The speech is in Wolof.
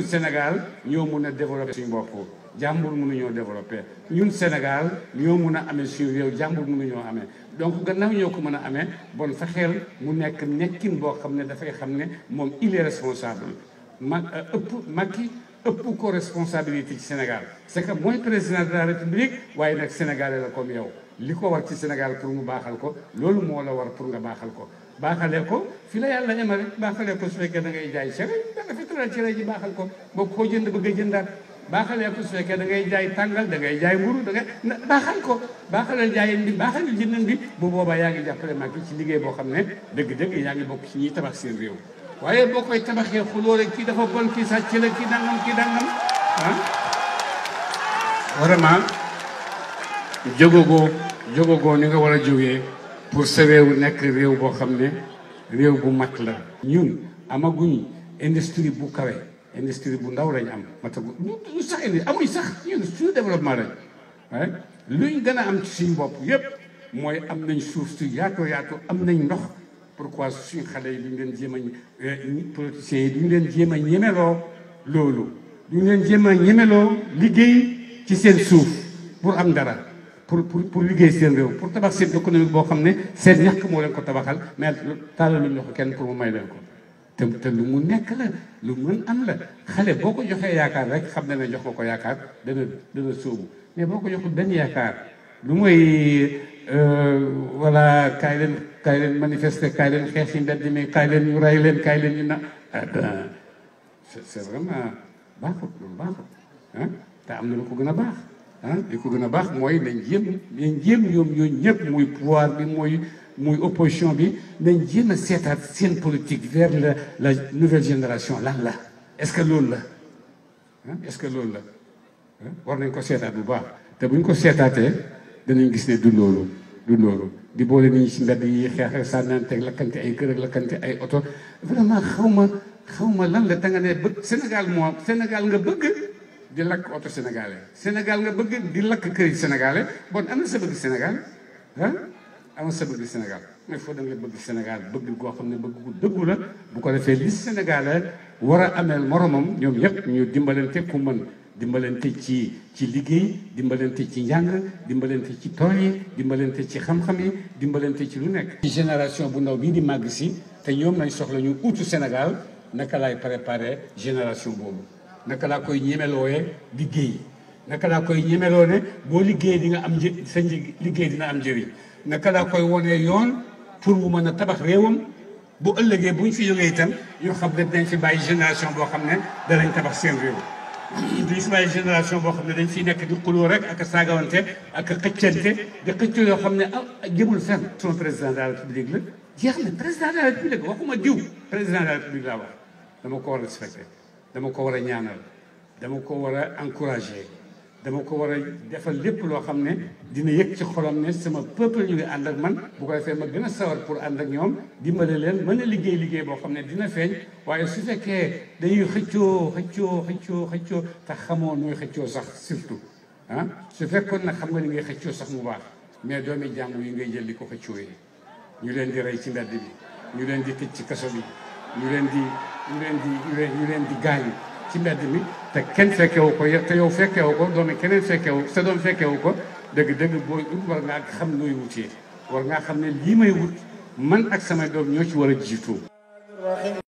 ñun Sénégal ñoo mun a développer suñu bopp jàmbur mënuñoo développer ñun Sénégal ñoo mun a amee suñu réew jàmbur mënuñoo amee donc gannaaw ñoo ko mën a amee bon fexeel mu nekk nekkin boo xam ne dafay xam ne moom il est responsable Macky ëpp ko responsabilité ci Sénégal c'est que mooy président de la République waaye nag sénégalais la comme yow li ko war ci Sénégal pour mu baaxal ko loolu moo la war pour nga baaxal ko baaxalee ko fi la yàlla ñemale baaxalee ko su fekkee da ngay jaay cere da nga fi tural cere ji baaxal ko boo ko jënd bëgg a jëndaat baaxalee ko su fekkee da ngay jaay tàngal da ngay jaay mburu da ngay baaxal ko baaxalal jaayeen bi baaxalal jëndan bi bu boobaa yaa ngi jàppale Macky ci liggéey boo xam ne dëgg-dëgg yaa ngi bokk ci ñuy tabax seen réew waaye boo koy tabaxee xuloo rek kii dafa bon kii sàcc la kii dangam ah vraiment jógagoo ni nga war a jógee pour sa réew nekk réew boo xam ne réew bu mat la ñun amaguñ industrie bu kawe industrie bu ndaw lañ am matagu ñu sax indi amuñ sax ñun suñu développement lañ waaye luñ gën a am ci suñu bopp yépp mooy am nañ suuf su yaatu am nañ ndox pourquoi suñu xale yi duñ leen jéem a politiciens yi duñ leen jéem a ñemeloo loolu duñ leen jéem a ñemeloo liggéey ci seen suuf pour am dara pour liggéey seen réew pour tabax seen économique boo xam ne seen ñàkk moo leen ko tabaxal mais tàllal luñ loxo kenn pour mu may leen ko te lu mu nekk la lu mën am la xale boo ko joxee yaakaar rek xam na ne jox nga ko yaakaar dana sóobu mais boo ko joxul benn yaakaar lu mooy voilà kaay leen manifester kaay leen xeex ci mbedd mi kaay leen ñu rey leen kaay leen ñu na c'est vraiment baaxut loolu baaxut ah te am na lu ko gën a baax ah li ko gën a baax mooy nañ jéem ñoom ñooñu ñëpp muy pouvoir bi muy opposition bi nañ jéem a seetaat seen politique vers la nouvelle génération lan la est-ce que loolu la ah est-ce que loolu la war nañ ko seetaat bu baax te buñ ko seetaatee danañ gis ne du loolu di boole nit ñi ci mbedd yi xeex ak sànnanteeg lakkante ay kër ak lakkante ay oto vraiment xaw ma lan la da nga ne bëgg Sénégal nga bëgg di lakk oto sénégalais Sénégal nga bëgg di lakk kër yi sénégalais bon am na sa bëgg Sénégal ah am na sa bëgg Sénégal mais foo da nga bëgg Sénégal bëgg goo xam ne bëgg gu dëggu la bu ko defee li sénégalais war a ameel moromam ñoom yëpp ñu dimbalante ku mën dimbalante ci liggéey dimbalante ci njàng dimbalante ci tool yi dimbalante ci xam-xam yi dimbalante ci lu nekk. ci génération bu ndaw bii di màgg si te ñoom nañ soxla ñu utu Sénégal naka laay préparer génération boobu naka laa koy ñemelooyee liggéey naka laa koy ñemeloo ne boo liggéey di nga am sa liggéey dina am njëriñ naka laa koy wonee yoon pour mu mën a tabax réewam bu ëllëgee buñ fi jógee itam yoo xam ne dañ fi bàyyi génération boo xam ne danañ tabax seen réew. duñ si bàyyi génération boo xam ne dañ fiy nekk di xuloo rek ak saagawante ak xëccante di xëccoo yoo xam ne jëmul fenn. son président de la république la jeex na président de la république waxuma diw président de la république laa wax dama ko war a respecté dama ko war a ñaanal dama ko war a encouragé dama ko war a defal lépp loo xam ne dina yëg ci xolam ne sama peuple ñu ngi ànd ak man bu ko defee ma gën a sawar pour ànd ak ñoom dimbale leen mën a liggéey boo xam ne dina feeñ waaye su fekkee dañuy xëccoo te xamoo nooy xëccoo sax surtout ah su fekkoon nag xam nga ni ngay xëccoo sax mu baax mais doomi jàmm yi ngay jël di ko xëccoo yi ñu leen di rey ci mbedd bi ñu leen di tëj ci kaso bi ñu leen di gaañ ci mbedd mi te kenn fekkewu ko te yow fekkewu ko doomi keneen fekkewu sa doom fekkewu ko dëgg booy ut war ngaa xam nooy wutee war ngaa xam ne lii may wut man ak samay doom ñoo ci war a jiitu